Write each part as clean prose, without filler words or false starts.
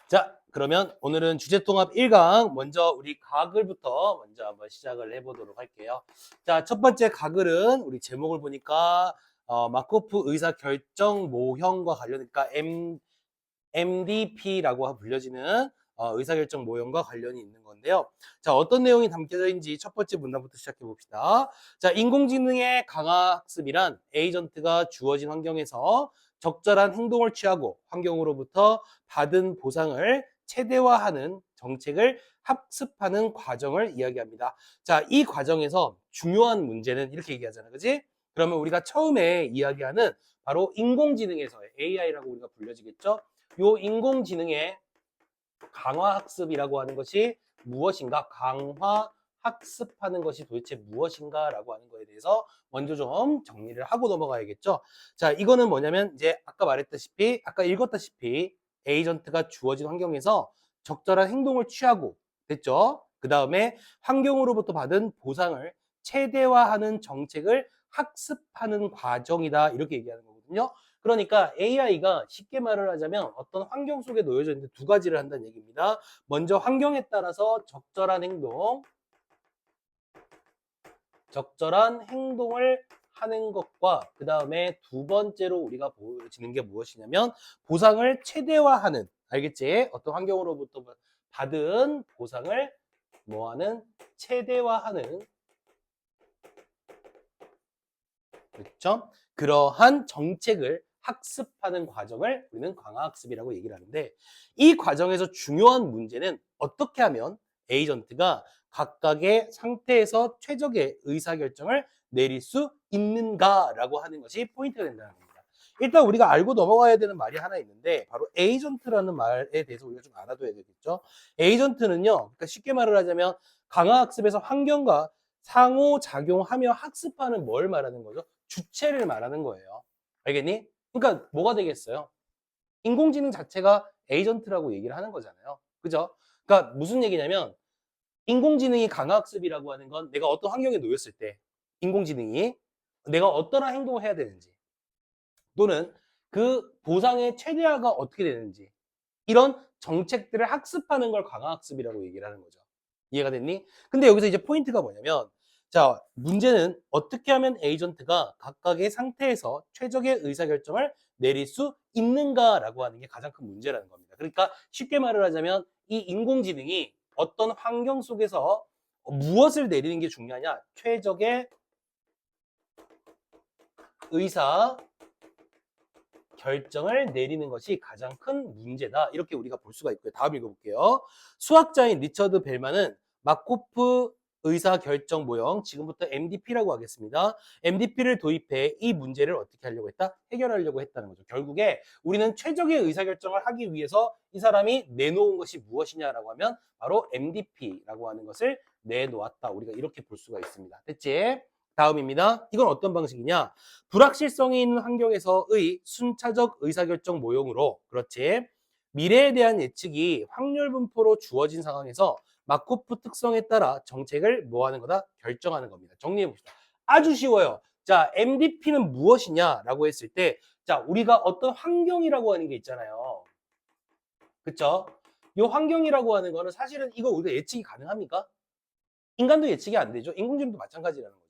자, 그러면 오늘은 주제통합 1강 먼저 우리 가글부터 먼저 한번 시작을 해보도록 할게요. 자, 첫 번째 가글은 우리 제목을 보니까 마코프 의사결정 모형과 관련이니까 MDP라고 불려지는 의사결정 모형과 관련이 있는 건데요. 자, 어떤 내용이 담겨져 있는지 첫 번째 문단부터 시작해 봅시다. 자, 인공지능의 강화학습이란 에이전트가 주어진 환경에서 적절한 행동을 취하고 환경으로부터 받은 보상을 최대화하는 정책을 학습하는 과정을 이야기합니다. 자, 이 과정에서 중요한 문제는 이렇게 얘기하잖아요. 그지? 그러면 우리가 처음에 이야기하는 바로 인공지능에서의 AI라고 우리가 불려지겠죠? 요 인공지능의 강화학습이라고 하는 것이 무엇인가? 강화학습하는 것이 도대체 무엇인가라고 하는 거에 대해서 먼저 좀 정리를 하고 넘어가야겠죠. 자, 이거는 뭐냐면 이제 아까 말했다시피, 아까 읽었다시피 에이전트가 주어진 환경에서 적절한 행동을 취하고 됐죠. 그 다음에 환경으로부터 받은 보상을 최대화하는 정책을 학습하는 과정이다. 이렇게 얘기하는 거거든요. 그러니까 AI가 쉽게 말을 하자면 어떤 환경 속에 놓여져 있는데 두 가지를 한다는 얘기입니다. 먼저 환경에 따라서 적절한 행동을 하는 것과 그 다음에 두 번째로 우리가 보여지는 게 무엇이냐면 보상을 최대화하는, 알겠지? 어떤 환경으로부터 받은 보상을 뭐하는? 최대화하는, 그렇죠? 그러한 정책을 학습하는 과정을 우리는 강화학습이라고 얘기를 하는데, 이 과정에서 중요한 문제는 어떻게 하면 에이전트가 각각의 상태에서 최적의 의사결정을 내릴 수 있는가라고 하는 것이 포인트가 된다는 겁니다. 일단 우리가 알고 넘어가야 되는 말이 하나 있는데 바로 에이전트라는 말에 대해서 우리가 좀 알아둬야 되겠죠. 에이전트는요, 그러니까 쉽게 말을 하자면 강화학습에서 환경과 상호작용하며 학습하는 뭘 말하는 거죠? 주체를 말하는 거예요. 알겠니? 그러니까 뭐가 되겠어요? 인공지능 자체가 에이전트라고 얘기를 하는 거잖아요. 그죠? 그러니까 무슨 얘기냐면 인공지능이 강학습이라고 하는 건 내가 어떤 환경에 놓였을 때 인공지능이 내가 어떠한 행동을 해야 되는지 또는 그 보상의 최대화가 어떻게 되는지 이런 정책들을 학습하는 걸 강화학습이라고 얘기를 하는 거죠. 이해가 됐니? 근데 여기서 이제 포인트가 뭐냐면 자, 문제는 어떻게 하면 에이전트가 각각의 상태에서 최적의 의사결정을 내릴 수 있는가라고 하는 게 가장 큰 문제라는 겁니다. 그러니까 쉽게 말을 하자면 이 인공지능이 어떤 환경 속에서 무엇을 내리는 게 중요하냐? 최적의 의사 결정을 내리는 것이 가장 큰 문제다. 이렇게 우리가 볼 수가 있고요. 다음 읽어볼게요. 수학자인 리처드 벨만은 마코프 의사결정 모형, 지금부터 MDP라고 하겠습니다. MDP를 도입해 이 문제를 어떻게 하려고 했다? 해결하려고 했다는 거죠. 결국에 우리는 최적의 의사결정을 하기 위해서 이 사람이 내놓은 것이 무엇이냐라고 하면 바로 MDP라고 하는 것을 내놓았다. 우리가 이렇게 볼 수가 있습니다. 됐지? 다음입니다. 이건 어떤 방식이냐? 불확실성이 있는 환경에서의 순차적 의사결정 모형으로, 그렇지? 미래에 대한 예측이 확률 분포로 주어진 상황에서 마코프 특성에 따라 정책을 뭐 하는 거다? 결정하는 겁니다. 정리해 봅시다. 아주 쉬워요. 자, MDP는 무엇이냐라고 했을 때, 자, 우리가 어떤 환경이라고 하는 게 있잖아요. 그쵸? 이 환경이라고 하는 거는 사실은 이거 우리가 예측이 가능합니까? 인간도 예측이 안 되죠. 인공지능도 마찬가지라는 거죠.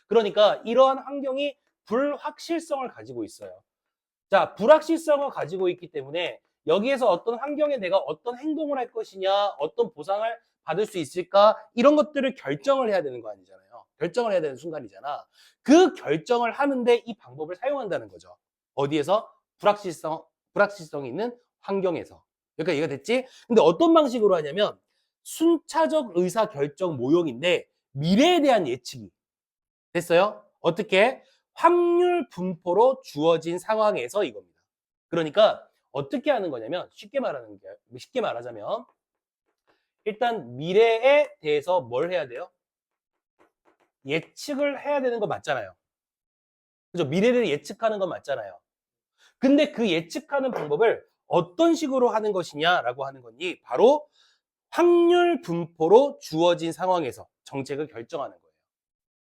그러니까 이러한 환경이 불확실성을 가지고 있어요. 자, 불확실성을 가지고 있기 때문에 여기에서 어떤 환경에 내가 어떤 행동을 할 것이냐, 어떤 보상을 받을 수 있을까, 이런 것들을 결정을 해야 되는 거 아니잖아요. 결정을 해야 되는 순간이잖아. 그 결정을 하는데 이 방법을 사용한다는 거죠. 어디에서? 불확실성이 있는 환경에서. 그러니까 이해가 됐지? 근데 어떤 방식으로 하냐면 순차적 의사결정 모형인데 미래에 대한 예측이 됐어요? 어떻게? 확률 분포로 주어진 상황에서 이겁니다. 그러니까 어떻게 하는 거냐면 쉽게 말하자면 일단 미래에 대해서 뭘 해야 돼요? 예측을 해야 되는 거 맞잖아요. 그죠? 미래를 예측하는 건 맞잖아요. 근데 그 예측하는 방법을 어떤 식으로 하는 것이냐라고 하는 거니 바로 확률 분포로 주어진 상황에서 정책을 결정하는 거예요.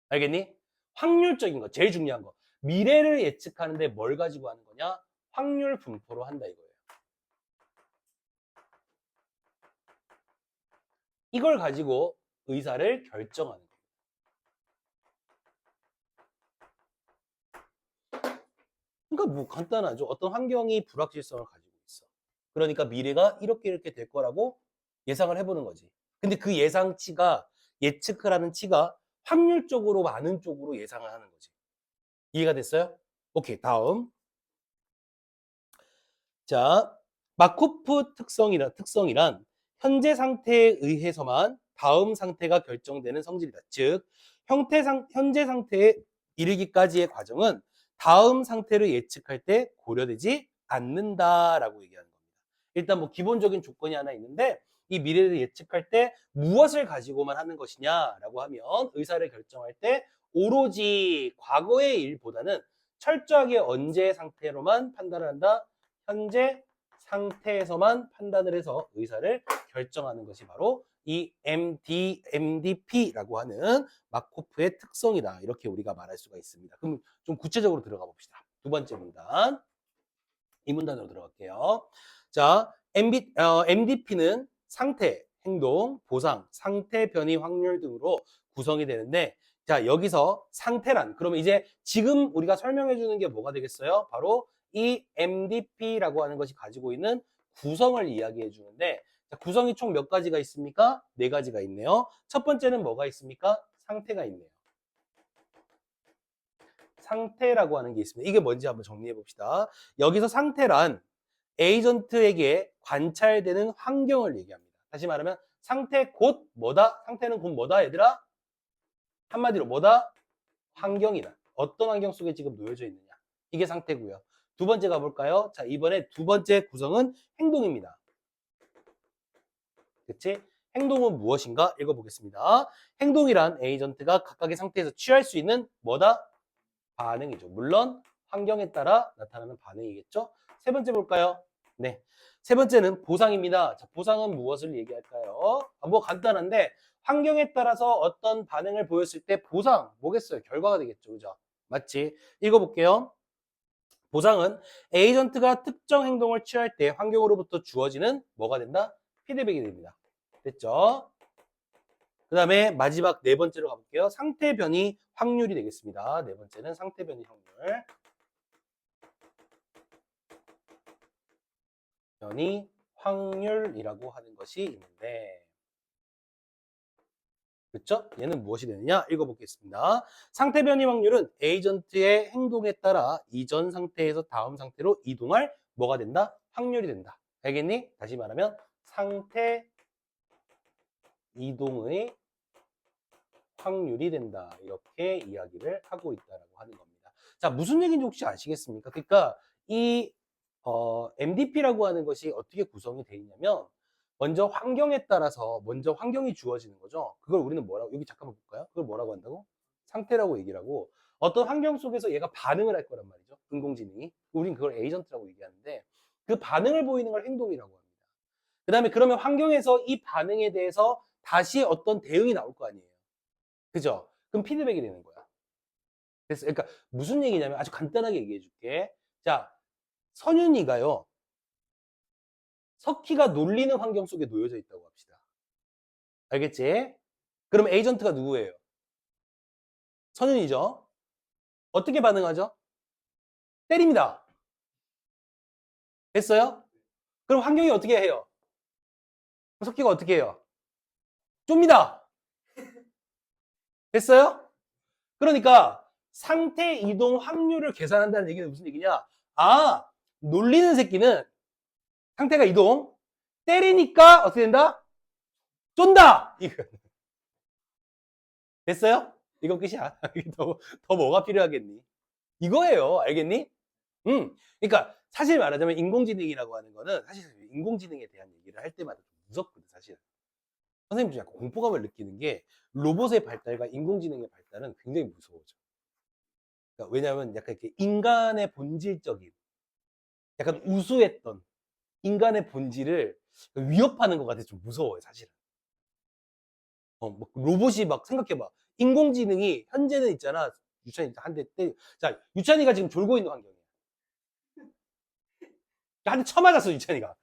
알겠니? 확률적인 거, 제일 중요한 거. 미래를 예측하는데 뭘 가지고 하는 거냐? 확률 분포로 한다 이거예요. 이걸 가지고 의사를 결정하는 거예요. 그러니까 뭐 간단하죠. 어떤 환경이 불확실성을 가지고 있어. 그러니까 미래가 이렇게 될 거라고 예상을 해보는 거지. 근데 그 예상치가 예측을 하는 치가 확률적으로 많은 쪽으로 예상을 하는 거지. 이해가 됐어요? 오케이, 다음. 자, 마코프 특성이란 현재 상태에 의해서만 다음 상태가 결정되는 성질이다. 즉, 현재 상태에 이르기까지의 과정은 다음 상태를 예측할 때 고려되지 않는다라고 얘기하는 겁니다. 일단 뭐 기본적인 조건이 하나 있는데 이 미래를 예측할 때 무엇을 가지고만 하는 것이냐라고 하면 의사를 결정할 때 오로지 과거의 일보다는 철저하게 언제 상태로만 판단을 한다. 현재 상태에서만 판단을 해서 의사를 결정하는 것이 바로 이 MDP라고 하는 마코프의 특성이다. 이렇게 우리가 말할 수가 있습니다. 그럼 좀 구체적으로 들어가 봅시다. 두 번째 문단. 이 문단으로 들어갈게요. 자, MDP는 상태, 행동, 보상, 상태 변이 확률 등으로 구성이 되는데 자, 여기서 상태란 그러면 이제 지금 우리가 설명해 주는 게 뭐가 되겠어요? 바로 이 MDP라고 하는 것이 가지고 있는 구성을 이야기해 주는데 자, 구성이 총 몇 가지가 있습니까? 네 가지가 있네요. 첫 번째는 뭐가 있습니까? 상태가 있네요. 상태라고 하는 게 있습니다. 이게 뭔지 한번 정리해 봅시다. 여기서 상태란 에이전트에게 관찰되는 환경을 얘기합니다. 다시 말하면 상태 곧 뭐다? 상태는 곧 뭐다 얘들아? 한마디로 뭐다? 환경이다. 어떤 환경 속에 지금 놓여져 있느냐. 이게 상태고요. 두 번째 가볼까요? 자, 이번에 두 번째 구성은 행동입니다. 그치? 행동은 무엇인가? 읽어보겠습니다. 행동이란 에이전트가 각각의 상태에서 취할 수 있는 뭐다? 반응이죠. 물론 환경에 따라 나타나는 반응이겠죠. 세 번째 볼까요? 네. 세 번째는 보상입니다. 자, 보상은 무엇을 얘기할까요? 뭐 간단한데 환경에 따라서 어떤 반응을 보였을 때 보상 뭐겠어요? 결과가 되겠죠. 그죠? 맞지? 읽어볼게요. 보상은 에이전트가 특정 행동을 취할 때 환경으로부터 주어지는 뭐가 된다? 피드백이 됩니다. 됐죠? 그 다음에 마지막 네 번째로 가볼게요. 상태 변이 확률이 되겠습니다. 네 번째는 상태 변이 확률. 변이 확률이라고 하는 것이 있는데 그렇죠? 얘는 무엇이 되느냐? 읽어보겠습니다. 상태 변이 확률은 에이전트의 행동에 따라 이전 상태에서 다음 상태로 이동할 뭐가 된다? 확률이 된다. 알겠니? 다시 말하면 상태 이동의 확률이 된다. 이렇게 이야기를 하고 있다라고 하는 겁니다. 자, 무슨 얘기인지 혹시 아시겠습니까? 그러니까 이 MDP라고 하는 것이 어떻게 구성이 되어 있냐면 먼저 환경에 따라서 먼저 환경이 주어지는 거죠. 그걸 우리는 뭐라고 여기 잠깐만 볼까요? 그걸 뭐라고 한다고? 상태라고 얘기를 하고 어떤 환경 속에서 얘가 반응을 할 거란 말이죠. 인공지능이. 우린 그걸 에이전트라고 얘기하는데 그 반응을 보이는 걸 행동이라고 합니다. 그 다음에 그러면 환경에서 이 반응에 대해서 다시 어떤 대응이 나올 거 아니에요. 그죠? 그럼 피드백이 되는 거야. 그래서 그러니까 무슨 얘기냐면 아주 간단하게 얘기해 줄게. 자, 선윤이가요. 석희가 놀리는 환경 속에 놓여져 있다고 합시다. 알겠지? 그럼 에이전트가 누구예요? 선윤이죠. 어떻게 반응하죠? 때립니다. 됐어요? 그럼 환경이 어떻게 해요? 석희가 어떻게 해요? 좁니다. 됐어요? 그러니까 상태 이동 확률을 계산한다는 얘기는 무슨 얘기냐? 아, 놀리는 새끼는 상태가 이동, 때리니까 어떻게 된다? 쫀다! 이거. 됐어요? 이건 끝이야. 더 뭐가 필요하겠니? 이거예요. 알겠니? 그러니까 사실 말하자면 인공지능이라고 하는 거는 사실 인공지능에 대한 얘기를 할 때마다 좀 무섭거든, 사실. 선생님 좀 약간 공포감을 느끼는 게 로봇의 발달과 인공지능의 발달은 굉장히 무서워져. 그러니까 왜냐하면 약간 이렇게 인간의 본질적인, 약간 우수했던 인간의 본질을 위협하는 것 같아서 좀 무서워요, 사실은. 뭐 로봇이 막 생각해봐. 인공지능이 현재는 있잖아. 유찬이 한 대 때. 자, 유찬이가 지금 졸고 있는 환경이야. 한 대 쳐맞았어, 유찬이가.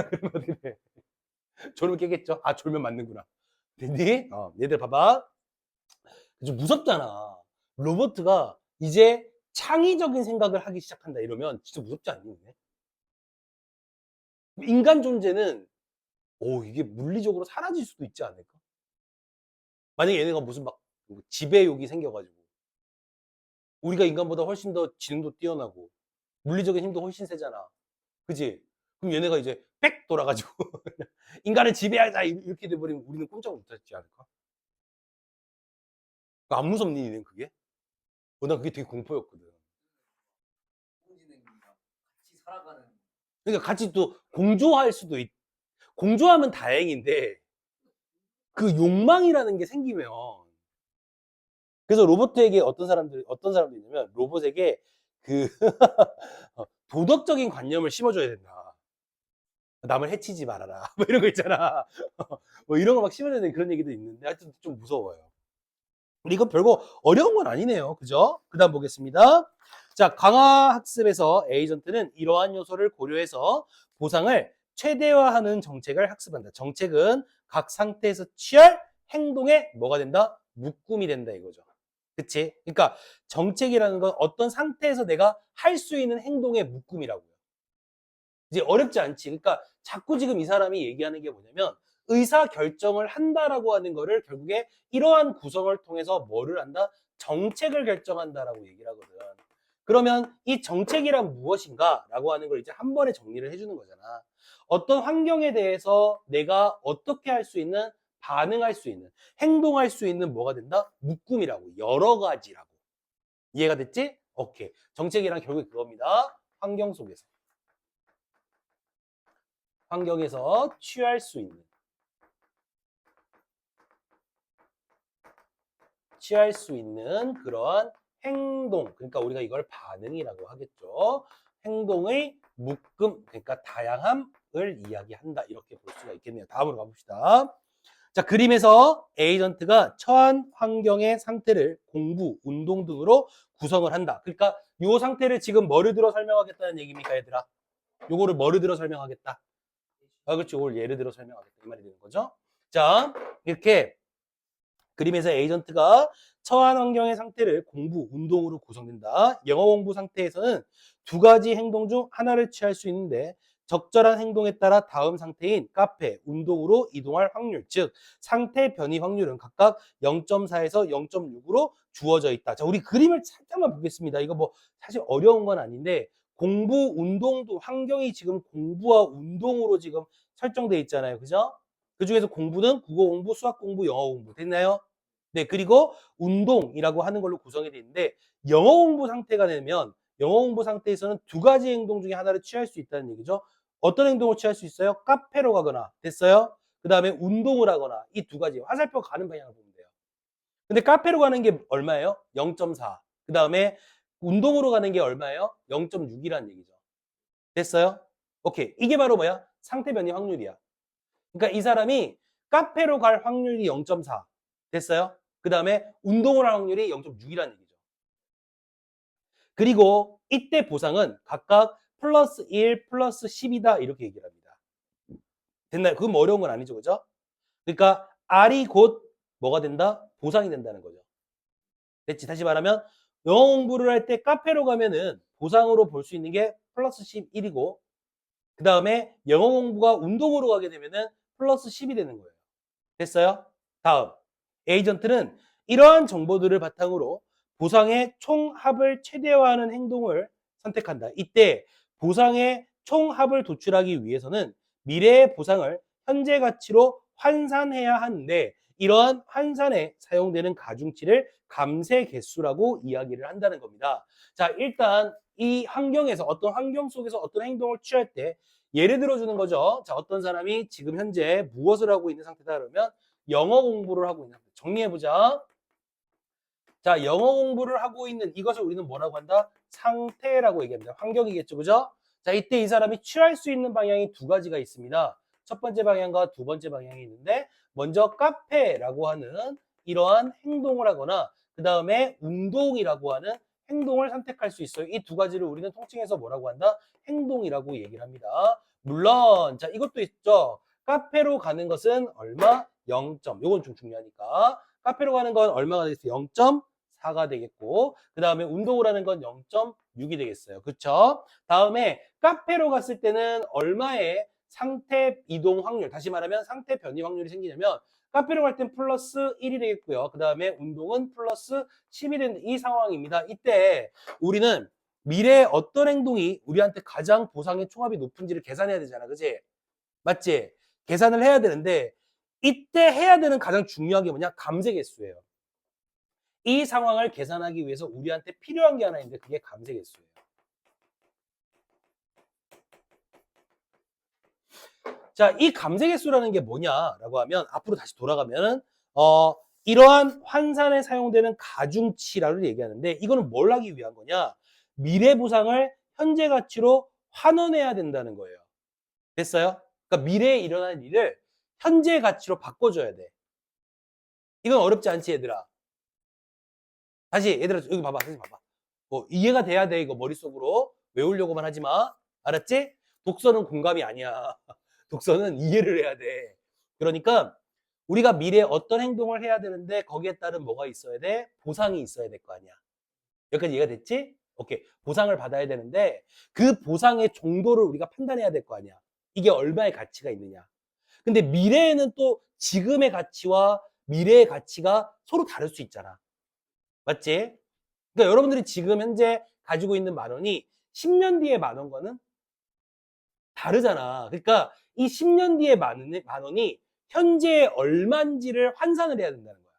그러면 어떻게 돼? 졸면 깨겠죠? 아, 졸면 맞는구나. 됐니? 얘들 봐봐. 좀 무섭잖아. 로봇가 이제 창의적인 생각을 하기 시작한다 이러면 진짜 무섭지 않니? 인간 존재는 이게 물리적으로 사라질 수도 있지 않을까? 만약에 얘네가 무슨 막 지배욕이 생겨가지고 우리가 인간보다 훨씬 더 지능도 뛰어나고 물리적인 힘도 훨씬 세잖아. 그지? 그럼 얘네가 이제 빽 돌아가지고 인간을 지배하자 이렇게 돼버리면 우리는 꼼짝을 못하지 않을까? 안 무섭니 니는 그게? 난 그게 되게 공포였거든. 인공지능이랑 같이 살아가는. 그러니까 같이 또 공조할 수도 공조하면 다행인데 그 욕망이라는 게 생기면 그래서 로봇에게 어떤 사람들이 있냐면 로봇에게 그 도덕적인 관념을 심어줘야 된다. 남을 해치지 말아라. 뭐 이런 거 있잖아. 뭐 이런 거 막 심어줘야 되는 그런 얘기도 있는데 하여튼 좀 무서워요. 근데 이거 별거 어려운 건 아니네요. 그죠? 그 다음 보겠습니다. 자, 강화 학습에서 에이전트는 이러한 요소를 고려해서 보상을 최대화하는 정책을 학습한다. 정책은 각 상태에서 취할 행동에 뭐가 된다? 묶음이 된다 이거죠. 그치? 그러니까 정책이라는 건 어떤 상태에서 내가 할 수 있는 행동의 묶음이라고요. 이제 어렵지 않지. 그러니까 자꾸 지금 이 사람이 얘기하는 게 뭐냐면 의사 결정을 한다라고 하는 거를 결국에 이러한 구성을 통해서 뭐를 한다? 정책을 결정한다라고 얘기를 하거든. 그러면 이 정책이란 무엇인가라고 하는 걸 이제 한 번에 정리를 해주는 거잖아. 어떤 환경에 대해서 내가 어떻게 할 수 있는, 반응할 수 있는, 행동할 수 있는 뭐가 된다? 묶음이라고. 여러 가지라고. 이해가 됐지? 오케이. 정책이란 결국 그겁니다. 환경에서 취할 수 있는 그러한 행동, 그러니까 우리가 이걸 반응이라고 하겠죠. 행동의 묶음, 그러니까 다양함을 이야기한다. 이렇게 볼 수가 있겠네요. 다음으로 가봅시다. 자, 그림에서 에이전트가 처한 환경의 상태를 공부, 운동 등으로 구성을 한다. 그러니까 이 상태를 지금 뭐를 들어 설명하겠다는 얘기입니까, 얘들아? 요거를 뭐를 들어 설명하겠다? 그렇죠. 이걸 예를 들어 설명하겠다. 이 말이 되는 거죠. 자, 이렇게 그림에서 에이전트가 처한 환경의 상태를 공부, 운동으로 구성된다. 영어 공부 상태에서는 두 가지 행동 중 하나를 취할 수 있는데 적절한 행동에 따라 다음 상태인 카페, 운동으로 이동할 확률, 즉 상태 변이 확률은 각각 0.4에서 0.6으로 주어져 있다. 자, 우리 그림을 살짝만 보겠습니다. 이거 뭐 사실 어려운 건 아닌데 공부, 운동도 환경이 지금 공부와 운동으로 지금 설정돼 있잖아요. 그죠? 그 중에서 공부는 국어 공부, 수학 공부, 영어 공부 됐나요? 네, 그리고 운동이라고 하는 걸로 구성이 되어 있는데 영어 공부 상태가 되면 영어 공부 상태에서는 두 가지 행동 중에 하나를 취할 수 있다는 얘기죠. 어떤 행동을 취할 수 있어요? 카페로 가거나 됐어요? 그 다음에 운동을 하거나 이 두 가지 화살표 가는 방향을 보면 돼요. 근데 카페로 가는 게 얼마예요? 0.4. 그 다음에 운동으로 가는 게 얼마예요? 0.6이라는 얘기죠. 됐어요? 오케이. 이게 바로 뭐야? 상태 변이 확률이야. 그러니까 이 사람이 카페로 갈 확률이 0.4. 됐어요? 그 다음에 운동을 할 확률이 0.6이라는 얘기죠. 그리고 이때 보상은 각각 플러스 1, 플러스 10이다 이렇게 얘기를 합니다. 됐나요? 그건 뭐 어려운 건 아니죠. 그죠? 그러니까 R이 곧 뭐가 된다? 보상이 된다는 거죠. 됐지? 다시 말하면 영어 공부를 할 때 카페로 가면은 보상으로 볼 수 있는 게 플러스 11이고 그 다음에 영어 공부가 운동으로 가게 되면은 플러스 10이 되는 거예요. 됐어요? 다음. 에이전트는 이러한 정보들을 바탕으로 보상의 총합을 최대화하는 행동을 선택한다. 이때 보상의 총합을 도출하기 위해서는 미래의 보상을 현재 가치로 환산해야 하는데 이러한 환산에 사용되는 가중치를 감세 개수라고 이야기를 한다는 겁니다. 자, 일단 이 환경에서 어떤 환경 속에서 어떤 행동을 취할 때 예를 들어주는 거죠. 자, 어떤 사람이 지금 현재 무엇을 하고 있는 상태다 그러면 영어 공부를 하고 있는 상태. 정리해보자. 자, 영어 공부를 하고 있는 이것을 우리는 뭐라고 한다? 상태라고 얘기합니다. 환경이겠죠. 그죠? 자, 이때 이 사람이 취할 수 있는 방향이 두 가지가 있습니다. 첫 번째 방향과 두 번째 방향이 있는데 먼저 카페라고 하는 이러한 행동을 하거나 그 다음에 운동이라고 하는 행동을 선택할 수 있어요. 이 두 가지를 우리는 통칭해서 뭐라고 한다? 행동이라고 얘기를 합니다. 물론 자 이것도 있죠. 카페로 가는 것은 얼마? 0점. 요건 좀 중요하니까. 카페로 가는 건 얼마가 되겠어요? 0.4가 되겠고, 그 다음에 운동을 하는 건 0.6이 되겠어요. 그쵸? 다음에 카페로 갔을 때는 얼마의 상태 이동 확률, 다시 말하면 상태 변이 확률이 생기냐면, 카페로 갈 땐 플러스 1이 되겠고요. 그 다음에 운동은 플러스 10이 되는 이 상황입니다. 이때 우리는 미래에 어떤 행동이 우리한테 가장 보상의 총합이 높은지를 계산해야 되잖아. 그지? 맞지? 계산을 해야 되는데, 이때 해야 되는 가장 중요한 게 뭐냐? 감세 개수예요. 이 상황을 계산하기 위해서 우리한테 필요한 게 하나 있는데 그게 감세 개수예요. 자, 이 감세 개수라는 게 뭐냐라고 하면 앞으로 다시 돌아가면은 이러한 환산에 사용되는 가중치라고 얘기하는데 이거는 뭘 하기 위한 거냐? 미래 보상을 현재 가치로 환원해야 된다는 거예요. 됐어요? 그러니까 미래에 일어날 일을 현재 가치로 바꿔줘야 돼. 이건 어렵지 않지, 얘들아? 다시 얘들아 여기 봐봐, 선생님 봐봐. 이해가 돼야 돼. 이거 머릿속으로 외우려고만 하지 마. 알았지? 독서는 공감이 아니야. 독서는 이해를 해야 돼. 그러니까 우리가 미래에 어떤 행동을 해야 되는데 거기에 따른 뭐가 있어야 돼? 보상이 있어야 될 거 아니야. 여기까지 이해가 됐지? 오케이. 보상을 받아야 되는데 그 보상의 정도를 우리가 판단해야 될 거 아니야. 이게 얼마의 가치가 있느냐. 근데 미래에는 또 지금의 가치와 미래의 가치가 서로 다를 수 있잖아. 맞지? 그러니까 여러분들이 지금 현재 가지고 있는 10,000원이 10년 뒤에 10,000원과는 다르잖아. 그러니까 이 10년 뒤에 10,000원이 현재 얼마인지를 환산을 해야 된다는 거야.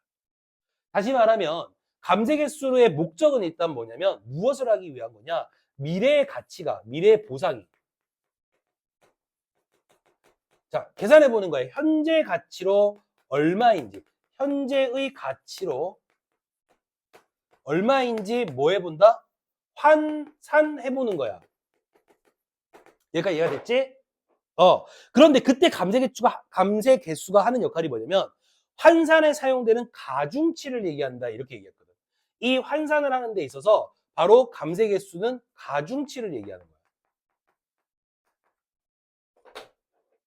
다시 말하면 감세 개수의 목적은 일단 뭐냐면 무엇을 하기 위한 거냐? 미래의 가치가, 미래의 보상이. 자, 계산해 보는 거예요. 현재 가치로 얼마인지, 현재의 가치로 얼마인지 뭐 해본다? 환산해보는 거야. 얘가 이해가 됐지? 그런데 그때 감세 개수가 하는 역할이 뭐냐면 환산에 사용되는 가중치를 얘기한다. 이렇게 얘기했거든. 이 환산을 하는 데 있어서 바로 감세 개수는 가중치를 얘기하는 거야.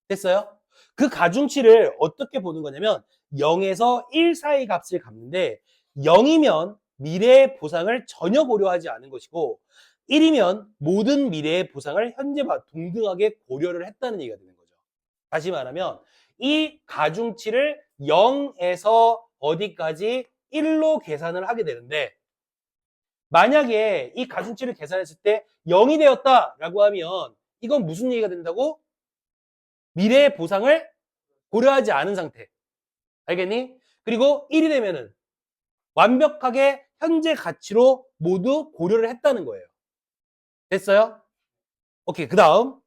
됐어요? 그 가중치를 어떻게 보는 거냐면 0에서 1 사이 값을 갚는데 0이면 미래의 보상을 전혀 고려하지 않은 것이고 1이면 모든 미래의 보상을 현재와 동등하게 고려를 했다는 얘기가 되는 거죠. 다시 말하면 이 가중치를 0에서 어디까지 1로 계산을 하게 되는데 만약에 이 가중치를 계산했을 때 0이 되었다라고 하면 이건 무슨 얘기가 된다고? 미래의 보상을 고려하지 않은 상태. 알겠니? 그리고 1이 되면은 완벽하게 현재 가치로 모두 고려를 했다는 거예요. 됐어요? 오케이. 그 다음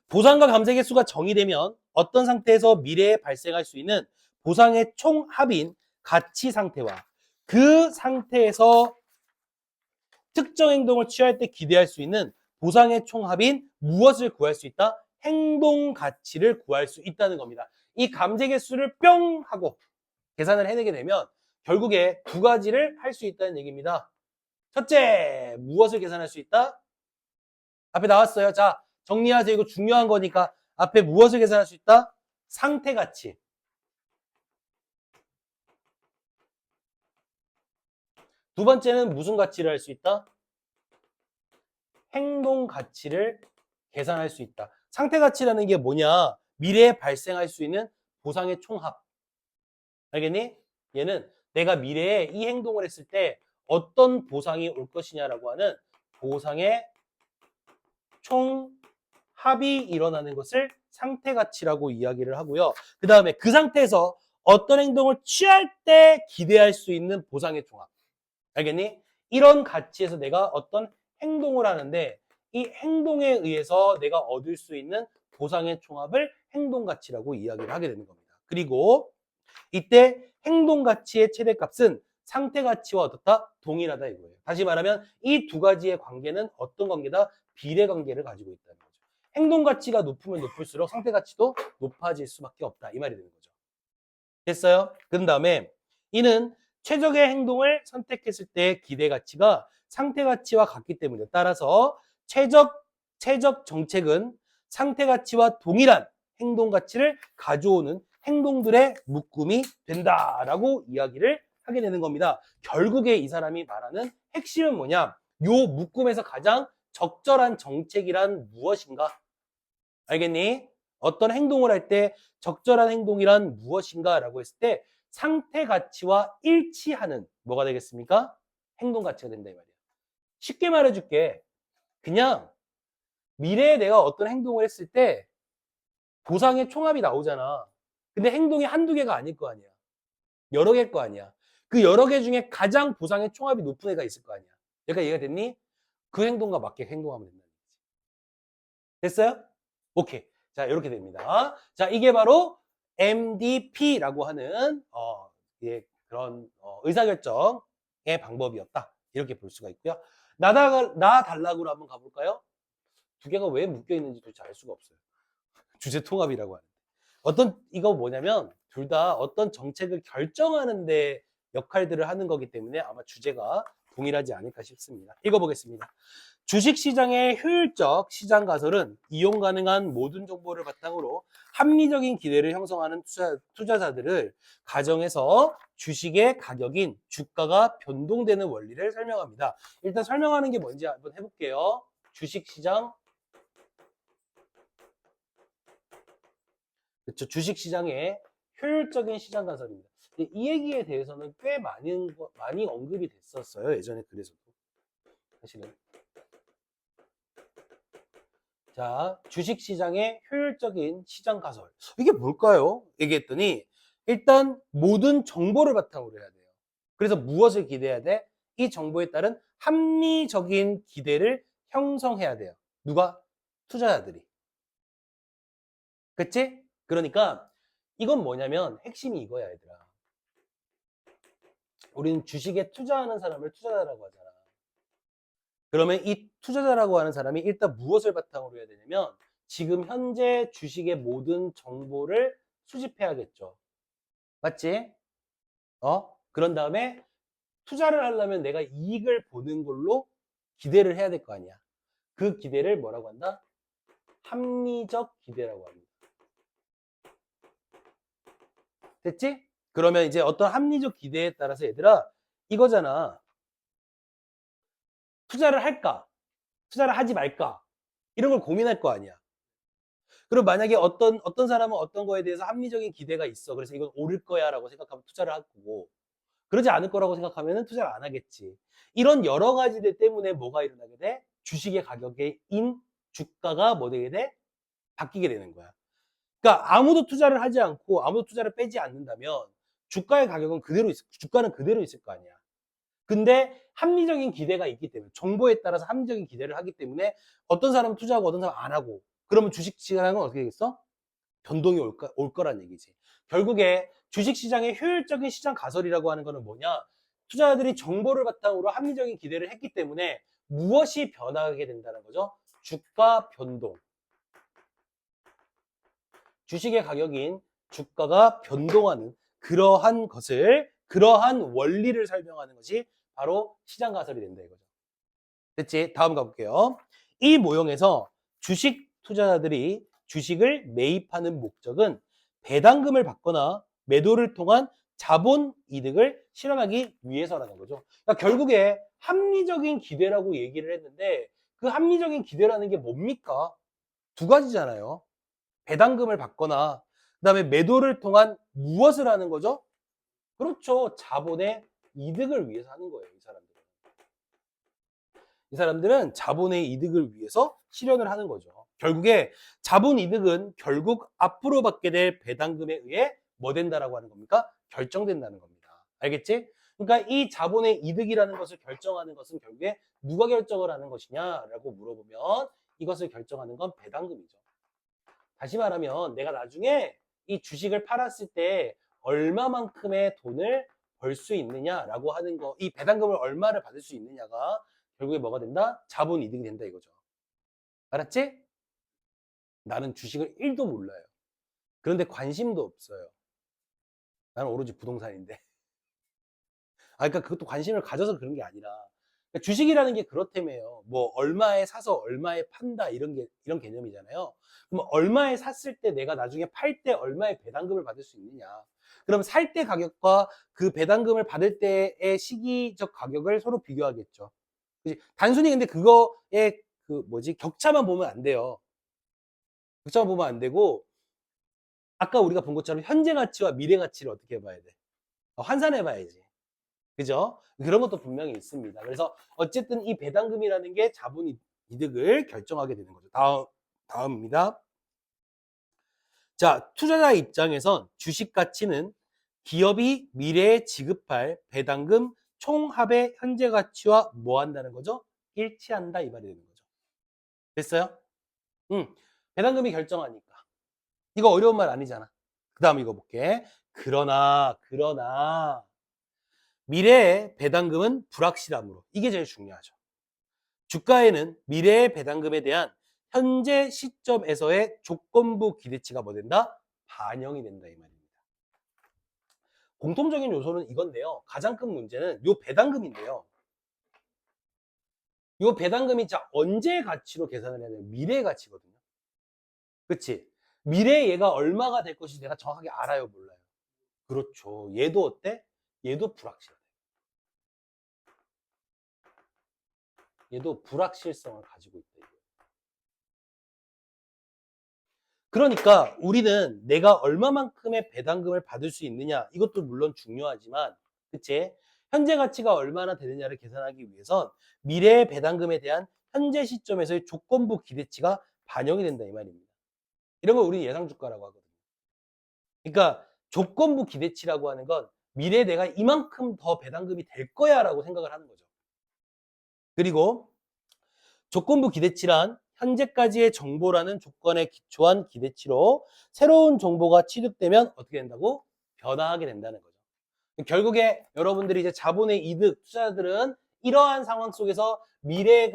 보상과 감세 개수가 정의되면 어떤 상태에서 미래에 발생할 수 있는 보상의 총합인 가치 상태와 그 상태에서 특정 행동을 취할 때 기대할 수 있는 보상의 총합인 무엇을 구할 수 있다? 행동 가치를 구할 수 있다는 겁니다. 이 감세 개수를 뿅 하고 계산을 해내게 되면 결국에 두 가지를 할 수 있다는 얘기입니다. 첫째, 무엇을 계산할 수 있다? 앞에 나왔어요. 자, 정리하세요. 이거 중요한 거니까 앞에 무엇을 계산할 수 있다? 상태 가치. 두 번째는 무슨 가치를 할 수 있다? 행동 가치를 계산할 수 있다. 상태 가치라는 게 뭐냐? 미래에 발생할 수 있는 보상의 총합. 알겠니? 얘는 내가 미래에 이 행동을 했을 때 어떤 보상이 올 것이냐라고 하는 보상의 총합이 일어나는 것을 상태 가치라고 이야기를 하고요. 그 다음에 그 상태에서 어떤 행동을 취할 때 기대할 수 있는 보상의 총합. 알겠니? 이런 가치에서 내가 어떤 행동을 하는데 이 행동에 의해서 내가 얻을 수 있는 보상의 총합을 행동 가치라고 이야기를 하게 되는 겁니다. 그리고 이때 행동 가치의 최대값은 상태 가치와 어떻다? 동일하다 이거예요. 다시 말하면 이 두 가지의 관계는 어떤 관계다? 비례 관계를 가지고 있다는 거죠. 행동 가치가 높으면 높을수록 상태 가치도 높아질 수밖에 없다. 이 말이 되는 거죠. 됐어요? 그런 다음에 이는 최적의 행동을 선택했을 때 기대 가치가 상태 가치와 같기 때문에 따라서 최적 정책은 상태 가치와 동일한 행동 가치를 가져오는 행동들의 묶음이 된다라고 이야기를 하게 되는 겁니다. 결국에 이 사람이 말하는 핵심은 뭐냐? 요 묶음에서 가장 적절한 정책이란 무엇인가? 알겠니? 어떤 행동을 할 때 적절한 행동이란 무엇인가? 라고 했을 때 상태 가치와 일치하는 뭐가 되겠습니까? 행동 가치가 된다 이 말이야. 쉽게 말해줄게. 그냥 미래에 내가 어떤 행동을 했을 때 보상의 총합이 나오잖아. 근데 행동이 한두 개가 아닐 거 아니야. 여러 개일 거 아니야. 그 여러 개 중에 가장 보상의 총합이 높은 애가 있을 거 아니야. 얘가 이해가 됐니? 그 행동과 맞게 행동하면 된다는 거지. 됐어요? 오케이. 자, 이렇게 됩니다. 자, 이게 바로 MDP라고 하는 예, 그런 의사결정의 방법이었다. 이렇게 볼 수가 있고요. 나 달라고로 한번 가볼까요? 두 개가 왜 묶여 있는지 도대체 알 수가 없어요. 주제 통합이라고 하는데. 이거 뭐냐면 둘 다 어떤 정책을 결정하는데 역할들을 하는 거기 때문에 아마 주제가 동일하지 않을까 싶습니다. 읽어보겠습니다. 주식시장의 효율적 시장 가설은 이용 가능한 모든 정보를 바탕으로 합리적인 기대를 형성하는 투자자들을 가정해서 주식의 가격인 주가가 변동되는 원리를 설명합니다. 일단 설명하는 게 뭔지 한번 해볼게요. 주식시장, 그렇죠. 주식시장의 효율적인 시장 가설입니다. 이 얘기에 대해서는 꽤 많이 언급이 됐었어요. 예전에 그래서도. 사실은. 자, 주식시장의 효율적인 시장 가설. 이게 뭘까요? 얘기했더니 일단 모든 정보를 바탕으로 해야 돼요. 그래서 무엇을 기대해야 돼? 이 정보에 따른 합리적인 기대를 형성해야 돼요. 누가? 투자자들이. 그치? 그러니까 이건 뭐냐면 핵심이 이거야, 얘들아. 우리는 주식에 투자하는 사람을 투자자라고 하잖아. 그러면 이 투자자라고 하는 사람이 일단 무엇을 바탕으로 해야 되냐면 지금 현재 주식의 모든 정보를 수집해야겠죠. 맞지? 그런 다음에 투자를 하려면 내가 이익을 보는 걸로 기대를 해야 될 거 아니야. 그 기대를 뭐라고 한다? 합리적 기대라고 합니다. 됐지? 그러면 이제 어떤 합리적 기대에 따라서 얘들아 이거잖아. 투자를 할까? 투자를 하지 말까? 이런 걸 고민할 거 아니야. 그럼 만약에 어떤 사람은 어떤 거에 대해서 합리적인 기대가 있어. 그래서 이건 오를 거야 라고 생각하면 투자를 할 거고 그러지 않을 거라고 생각하면 투자를 안 하겠지. 이런 여러 가지들 때문에 뭐가 일어나게 돼? 주식의 가격인 주가가 뭐 되게 돼? 바뀌게 되는 거야. 그러니까 아무도 투자를 하지 않고 아무도 투자를 빼지 않는다면 주가의 가격은 주가는 그대로 있을 거 아니야. 근데 합리적인 기대가 있기 때문에 정보에 따라서 합리적인 기대를 하기 때문에 어떤 사람은 투자하고 어떤 사람은 안 하고 그러면 주식 시장은 어떻게 되겠어? 변동이 올 거란 얘기지. 결국에 주식시장의 효율적인 시장 가설이라고 하는 거는 뭐냐? 투자자들이 정보를 바탕으로 합리적인 기대를 했기 때문에 무엇이 변하게 된다는 거죠? 주가 변동. 주식의 가격인 주가가 변동하는 그러한 원리를 설명하는 것이 바로 시장 가설이 된다 이거죠. 됐지? 다음 가볼게요. 이 모형에서 주식 투자자들이 주식을 매입하는 목적은 배당금을 받거나 매도를 통한 자본 이득을 실현하기 위해서라는 거죠. 그러니까 결국에 합리적인 기대라고 얘기를 했는데 그 합리적인 기대라는 게 뭡니까? 두 가지잖아요. 배당금을 받거나 그다음에 매도를 통한 무엇을 하는 거죠? 그렇죠. 자본의 이득을 위해서 하는 거예요. 이 사람들은 자본의 이득을 위해서 실현을 하는 거죠. 결국에 자본 이득은 결국 앞으로 받게 될 배당금에 의해 뭐 된다라고 하는 겁니까? 결정된다는 겁니다. 알겠지? 그러니까 이 자본의 이득이라는 것을 결정하는 것은 결국에 누가 결정을 하는 것이냐라고 물어보면 이것을 결정하는 건 배당금이죠. 다시 말하면 내가 나중에 이 주식을 팔았을 때 얼마만큼의 돈을 벌 수 있느냐라고 하는 거, 이 배당금을 얼마를 받을 수 있느냐가 결국에 뭐가 된다? 자본 이득이 된다 이거죠. 알았지? 나는 주식을 1도 몰라요. 그런데 관심도 없어요. 나는 오로지 부동산인데. 그러니까 그것도 관심을 가져서 그런 게 아니라 주식이라는 게 그렇다며요. 뭐 얼마에 사서 얼마에 판다 이런 개념이잖아요. 그럼 얼마에 샀을 때 내가 나중에 팔 때 얼마의 배당금을 받을 수 있느냐. 그럼 살 때 가격과 그 배당금을 받을 때의 시기적 가격을 서로 비교하겠죠. 그치? 단순히 근데 그거의 그 뭐지 격차만 보면 안 돼요. 격차만 보면 안 되고 아까 우리가 본 것처럼 현재 가치와 미래 가치를 어떻게 봐야 돼? 환산해 봐야지. 그죠? 그런 것도 분명히 있습니다. 그래서 어쨌든 이 배당금이라는 게 자본 이득을 결정하게 되는 거죠. 다음입니다. 자, 투자자 입장에선 주식 가치는 기업이 미래에 지급할 배당금 총합의 현재 가치와 뭐 한다는 거죠? 일치한다 이 말이 되는 거죠. 됐어요? 배당금이 결정하니까. 이거 어려운 말 아니잖아. 그 다음 이거 볼게. 그러나 미래의 배당금은 불확실하므로 이게 제일 중요하죠. 주가에는 미래의 배당금에 대한 현재 시점에서의 조건부 기대치가 뭐 된다? 반영이 된다 이 말입니다. 공통적인 요소는 이건데요. 가장 큰 문제는 요 배당금인데요. 요 배당금이 자 언제의 가치로 계산을 해야 돼요? 미래의 가치거든요. 그치? 미래에 얘가 얼마가 될 것인지 내가 정확하게 알아요, 몰라요? 그렇죠. 얘도 어때? 얘도 불확실해. 얘도 불확실성을 가지고 있다. 이거. 그러니까 우리는 내가 얼마만큼의 배당금을 받을 수 있느냐 이것도 물론 중요하지만 그치? 현재 가치가 얼마나 되느냐를 계산하기 위해선 미래의 배당금에 대한 현재 시점에서의 조건부 기대치가 반영이 된다 이 말입니다. 이런 걸 우리는 예상주가라고 하거든요. 그러니까 조건부 기대치라고 하는 건 미래에 내가 이만큼 더 배당금이 될 거야 라고 생각을 하는 거죠. 그리고 조건부 기대치란 현재까지의 정보라는 조건에 기초한 기대치로 새로운 정보가 취득되면 어떻게 된다고? 변화하게 된다는 거죠. 결국에 여러분들이 이제 자본의 이득, 투자자들은 이러한 상황 속에서 미래의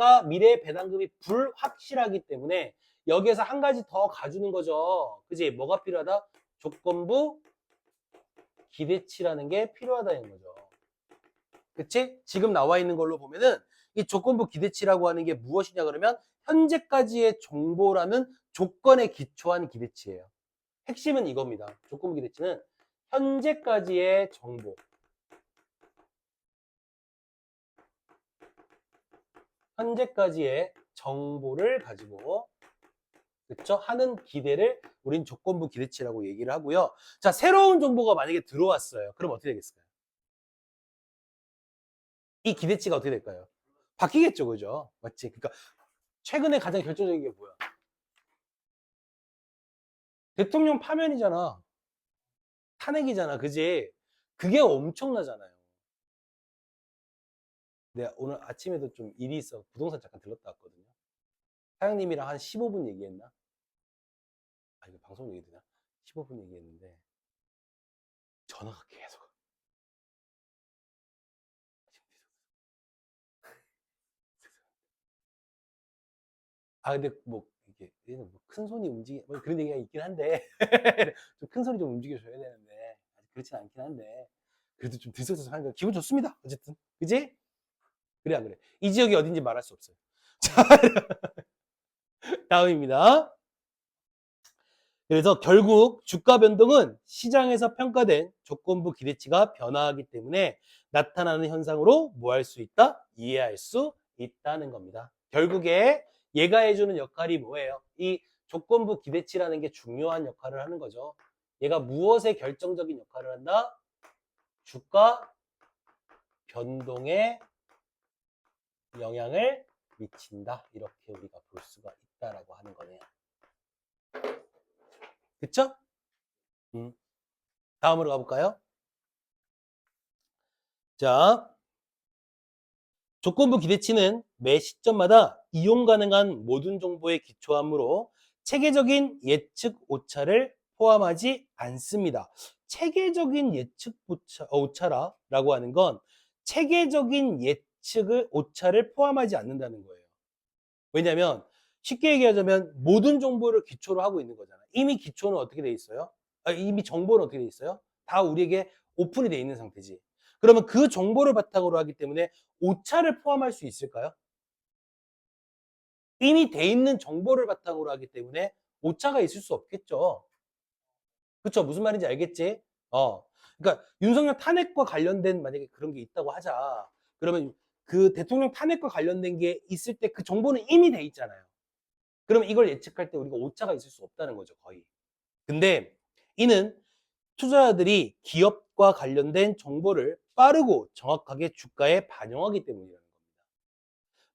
배당금이 불확실하기 때문에 여기에서 한 가지 더 가주는 거죠. 그지? 뭐가 필요하다? 조건부 기대치라는 게 필요하다는 거죠. 그치? 지금 나와 있는 걸로 보면은 이 조건부 기대치라고 하는 게 무엇이냐 그러면 현재까지의 정보라는 조건에 기초한 기대치예요. 핵심은 이겁니다. 조건부 기대치는 현재까지의 정보. 현재까지의 정보를 가지고 그렇죠? 하는 기대를 우린 조건부 기대치라고 얘기를 하고요. 자, 새로운 정보가 만약에 들어왔어요. 그럼 어떻게 되겠어요? 이 기대치가 어떻게 될까요? 바뀌겠죠, 그죠? 맞지? 그러니까 최근에 가장 결정적인 게 뭐야? 대통령 파면이잖아. 탄핵이잖아, 그지? 그게 엄청나잖아요. 내가 오늘 아침에도 좀 일이 있어 부동산 잠깐 들렀다 왔거든요. 사장님이랑 한 15분 얘기했나? 아, 이거 방송 얘기 되나? 15분 얘기했는데 전화가 계속. 아, 근데 뭐 이게 얘는 뭐큰 손이 뭐 그런 얘기가 있긴 한데 좀 큰 손이 좀 움직여줘야 되는데 아직 그렇진 않긴 한데 그래도 좀 들썩들썩하니까 기분 좋습니다. 어쨌든 그지? 그래 안 그래? 이 지역이 어딘지 말할 수 없어요. 자, 다음입니다. 그래서 결국 주가 변동은 시장에서 평가된 조건부 기대치가 변화하기 때문에 나타나는 현상으로 뭐 할 수 있다? 이해할 수 있다는 겁니다. 결국에 얘가 해주는 역할이 뭐예요? 이 조건부 기대치라는 게 중요한 역할을 하는 거죠. 얘가 무엇에 결정적인 역할을 한다? 주가 변동에 영향을 미친다. 이렇게 우리가 볼 수가 있다라고 하는 거네요. 그쵸? 다음으로 가볼까요? 자, 조건부 기대치는 매 시점마다 이용 가능한 모든 정보에 기초하므로 체계적인 예측 오차를 포함하지 않습니다. 체계적인 예측 오차라고 하는 건 체계적인 예측을 오차를 포함하지 않는다는 거예요. 왜냐하면 쉽게 얘기하자면 모든 정보를 기초로 하고 있는 거잖아요. 이미 기초는 어떻게 돼 있어요? 이미 정보는 어떻게 돼 있어요? 다 우리에게 오픈이 돼 있는 상태지. 그러면 그 정보를 바탕으로 하기 때문에 오차를 포함할 수 있을까요? 이미 돼 있는 정보를 바탕으로 하기 때문에 오차가 있을 수 없겠죠. 그쵸? 무슨 말인지 알겠지? 그러니까 윤석열 탄핵과 관련된 만약에 그런 게 있다고 하자. 그러면 그 대통령 탄핵과 관련된 게 있을 때 그 정보는 이미 돼 있잖아요. 그럼 이걸 예측할 때 우리가 오차가 있을 수 없다는 거죠, 거의. 근데 이는 투자자들이 기업과 관련된 정보를 빠르고 정확하게 주가에 반영하기 때문이라는 겁니다.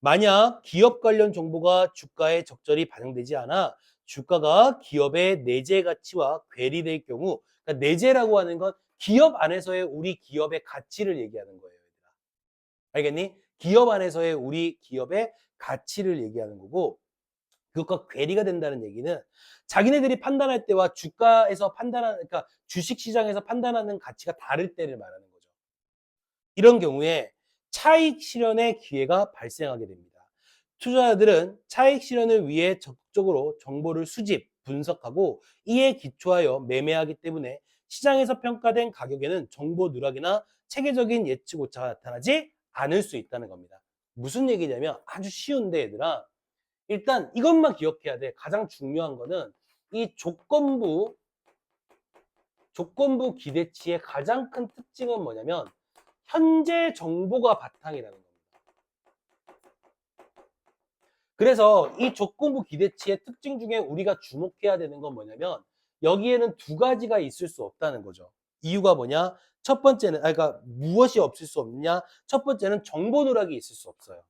만약 기업 관련 정보가 주가에 적절히 반영되지 않아 주가가 기업의 내재 가치와 괴리될 경우, 그러니까 내재라고 하는 건 기업 안에서의 우리 기업의 가치를 얘기하는 거예요. 얘들아. 알겠니? 기업 안에서의 우리 기업의 가치를 얘기하는 거고, 그것과 괴리가 된다는 얘기는 자기네들이 판단할 때와 주가에서 판단하는, 그러니까 주식 시장에서 판단하는 가치가 다를 때를 말하는 거죠. 이런 경우에 차익 실현의 기회가 발생하게 됩니다. 투자자들은 차익 실현을 위해 적극적으로 정보를 수집, 분석하고 이에 기초하여 매매하기 때문에 시장에서 평가된 가격에는 정보 누락이나 체계적인 예측 오차가 나타나지 않을 수 있다는 겁니다. 무슨 얘기냐면 아주 쉬운데 얘들아, 일단 이것만 기억해야 돼. 가장 중요한 거는 이 조건부 기대치의 가장 큰 특징은 뭐냐면 현재 정보가 바탕이라는 겁니다. 그래서 이 조건부 기대치의 특징 중에 우리가 주목해야 되는 건 뭐냐면 여기에는 두 가지가 있을 수 없다는 거죠. 이유가 뭐냐? 첫 번째는, 그러니까 무엇이 없을 수 없냐? 첫 번째는 정보 누락이 있을 수 없어요.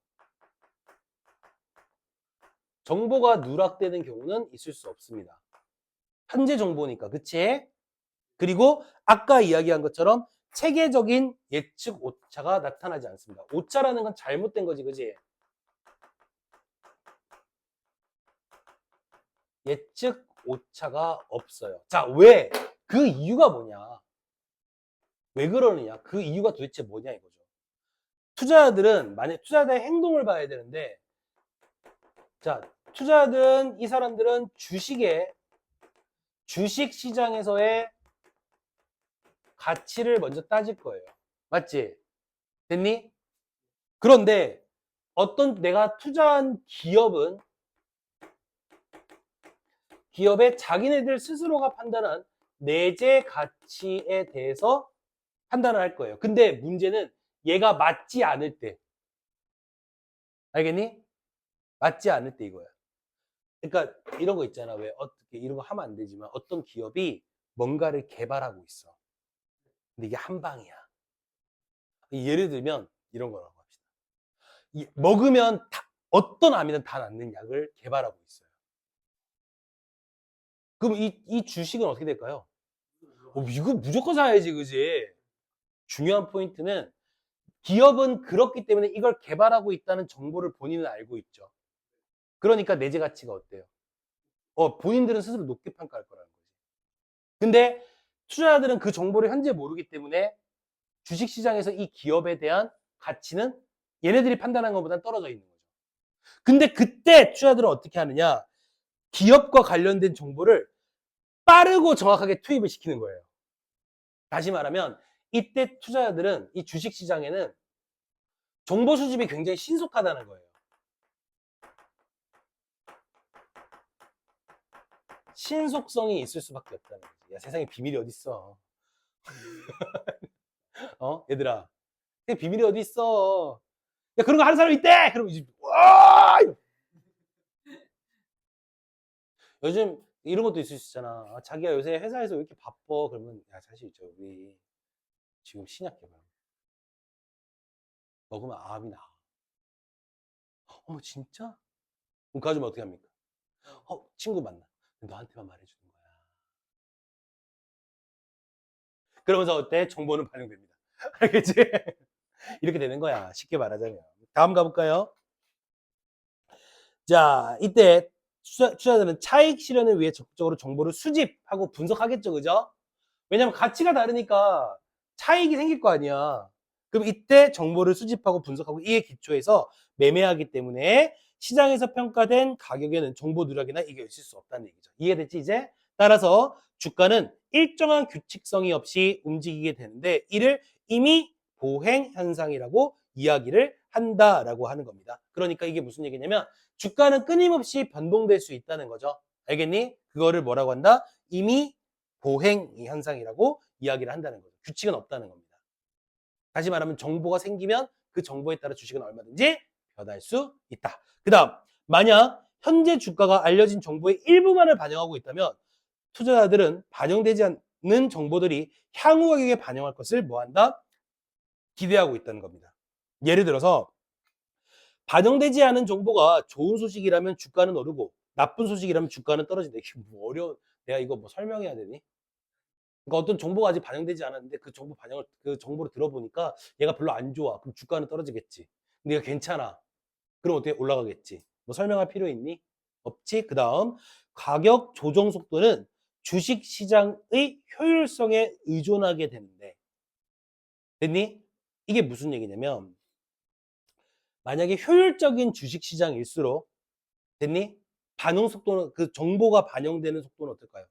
정보가 누락되는 경우는 있을 수 없습니다. 현재 정보니까, 그치? 그리고 아까 이야기한 것처럼 체계적인 예측 오차가 나타나지 않습니다. 오차라는 건 잘못된 거지, 그지? 예측 오차가 없어요. 자, 왜? 그 이유가 뭐냐? 왜 그러느냐? 그 이유가 도대체 뭐냐 이거죠. 투자자들은 만약 투자자의 행동을 봐야 되는데, 자, 투자자들은 이 사람들은 주식 시장에서의 가치를 먼저 따질 거예요. 맞지? 됐니? 그런데 어떤 내가 투자한 기업의 자기네들 스스로가 판단한 내재 가치에 대해서 판단을 할 거예요. 근데 문제는 얘가 맞지 않을 때. 알겠니? 맞지 않을 때 이거야. 그러니까 이런 거 있잖아. 왜 어떻게 이런 거 하면 안 되지만 어떤 기업이 뭔가를 개발하고 있어. 근데 이게 한 방이야. 예를 들면 이런 거라고 합시다. 먹으면 어떤 암이든 다 낫는 약을 개발하고 있어요. 그럼 이 주식은 어떻게 될까요? 이거 무조건 사야지, 그지? 중요한 포인트는 기업은 그렇기 때문에 이걸 개발하고 있다는 정보를 본인은 알고 있죠. 그러니까 내재 가치가 어때요? 본인들은 스스로 높게 평가할 거라는 거지. 근데 투자자들은 그 정보를 현재 모르기 때문에 주식시장에서 이 기업에 대한 가치는 얘네들이 판단한 것보다 떨어져 있는 거죠. 근데 그때 투자자들은 어떻게 하느냐? 기업과 관련된 정보를 빠르고 정확하게 투입을 시키는 거예요. 다시 말하면 이때 투자자들은 이 주식시장에는 정보 수집이 굉장히 신속하다는 거예요. 신속성이 있을 수밖에 없다는 거지. 야, 세상에 비밀이 어딨어. 얘들아. 비밀이 어딨어. 야, 그런 거 하는 사람 있대! 그럼 이제, 와! 요즘 이런 것도 있을 수 있잖아. 자기가 요새 회사에서 왜 이렇게 바빠? 그러면, 야, 사실 우리 지금 신약 개발. 먹으면 암이 나. 어머, 진짜? 그럼 그 아줌마 어떻게 합니까? 친구 만나. 너한테만 말해주는 거야. 그러면서 어때? 정보는 반영됩니다. 알겠지? 이렇게 되는 거야. 쉽게 말하자면. 다음 가볼까요? 자, 이때 투자자들은 차익 실현을 위해 적극적으로 정보를 수집하고 분석하겠죠. 그죠? 왜냐면 가치가 다르니까 차익이 생길 거 아니야. 그럼 이때 정보를 수집하고 분석하고 이에 기초해서 매매하기 때문에 시장에서 평가된 가격에는 정보 누락이나 이게 있을 수 없다는 얘기죠. 이해됐지 이제? 따라서 주가는 일정한 규칙성이 없이 움직이게 되는데 이를 이미 보행 현상이라고 이야기를 한다라고 하는 겁니다. 그러니까 이게 무슨 얘기냐면 주가는 끊임없이 변동될 수 있다는 거죠. 알겠니? 그거를 뭐라고 한다? 이미 보행 현상이라고 이야기를 한다는 거죠. 규칙은 없다는 겁니다. 다시 말하면 정보가 생기면 그 정보에 따라 주식은 얼마든지 변할 수 있다. 그 다음, 만약 현재 주가가 알려진 정보의 일부만을 반영하고 있다면 투자자들은 반영되지 않는 정보들이 향후 가격에 반영할 것을 뭐한다? 기대하고 있다는 겁니다. 예를 들어서 반영되지 않은 정보가 좋은 소식이라면 주가는 오르고 나쁜 소식이라면 주가는 떨어진다. 이게 뭐 어려운, 내가 이거 뭐 설명해야 되니? 그러니까 어떤 정보가 아직 반영되지 않았는데 그 정보를 들어보니까 얘가 별로 안 좋아. 그럼 주가는 떨어지겠지. 근데 얘가 괜찮아. 그럼 어떻게 올라가겠지. 뭐 설명할 필요 있니? 없지. 그 다음 가격 조정 속도는 주식 시장의 효율성에 의존하게 되는데, 됐니? 이게 무슨 얘기냐면 만약에 효율적인 주식 시장일수록, 됐니? 반응 속도는, 그 정보가 반영되는 속도는 어떨까요?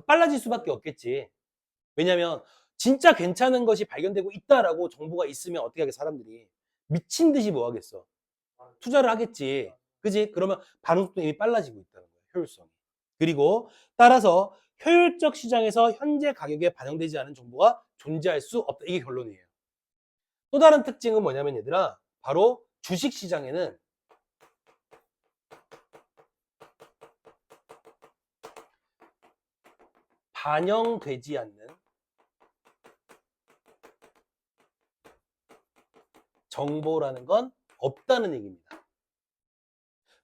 빨라질 수밖에 없겠지. 왜냐면 진짜 괜찮은 것이 발견되고 있다라고 정보가 있으면 어떻게 하겠어, 사람들이 미친 듯이 뭐 하겠어, 투자를 하겠지. 그지? 그러면 반응 속도 이미 빨라지고 있다는 거예요, 효율성이. 그리고 따라서 효율적 시장에서 현재 가격에 반영되지 않은 정보가 존재할 수 없다. 이게 결론이에요. 또 다른 특징은 뭐냐면 얘들아, 바로 주식 시장에는 반영되지 않는 정보라는 건 없다는 얘기입니다.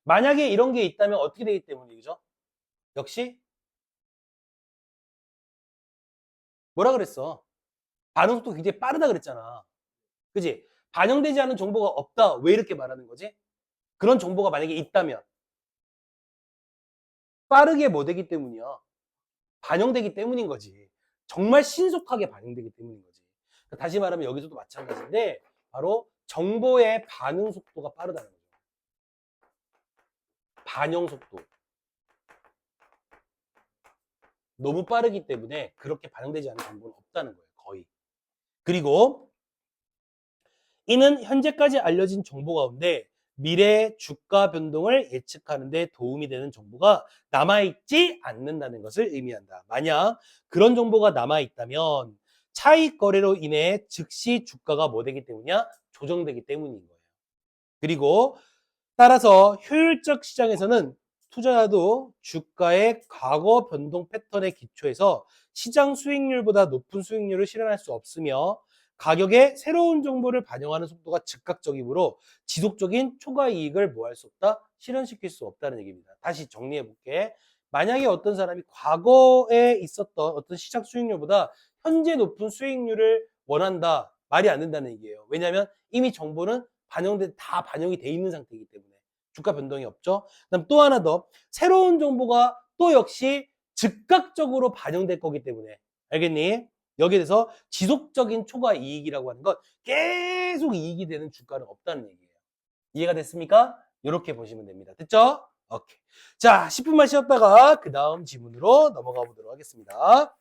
만약에 이런 게 있다면 어떻게 되기 때문이죠? 역시 뭐라 그랬어? 반응 속도 굉장히 빠르다 그랬잖아. 그지? 반영되지 않은 정보가 없다. 왜 이렇게 말하는 거지? 그런 정보가 만약에 있다면 빠르게 뭐 되기 때문이야? 반영되기 때문인 거지. 정말 신속하게 반영되기 때문인 거지. 다시 말하면 여기서도 마찬가지인데 바로 정보의 반응 속도가 빠르다는 거죠. 반영 속도. 너무 빠르기 때문에 그렇게 반영되지 않은 정보는 없다는 거예요. 거의. 그리고 이는 현재까지 알려진 정보 가운데 미래 주가 변동을 예측하는 데 도움이 되는 정보가 남아있지 않는다는 것을 의미한다. 만약 그런 정보가 남아있다면 차익 거래로 인해 즉시 주가가 뭐 되기 때문이야? 조정되기 때문인 거예요. 그리고 따라서 효율적 시장에서는 투자자도 주가의 과거 변동 패턴에 기초해서 시장 수익률보다 높은 수익률을 실현할 수 없으며 가격에 새로운 정보를 반영하는 속도가 즉각적이므로 지속적인 초과 이익을 뭐 할 수 없다? 실현시킬 수 없다는 얘기입니다. 다시 정리해 볼게. 만약에 어떤 사람이 과거에 있었던 어떤 시장 수익률보다 현재 높은 수익률을 원한다. 말이 안 된다는 얘기예요. 왜냐하면 이미 정보는 다 반영이 돼 있는 상태이기 때문에 주가 변동이 없죠. 그다음 또 하나 더, 새로운 정보가 또 역시 즉각적으로 반영될 거기 때문에, 알겠니? 여기에 대해서 지속적인 초과 이익이라고 하는 건 계속 이익이 되는 주가는 없다는 얘기예요. 이해가 됐습니까? 이렇게 보시면 됩니다. 됐죠? 오케이. 자, 10분만 쉬었다가 그 다음 지문으로 넘어가 보도록 하겠습니다.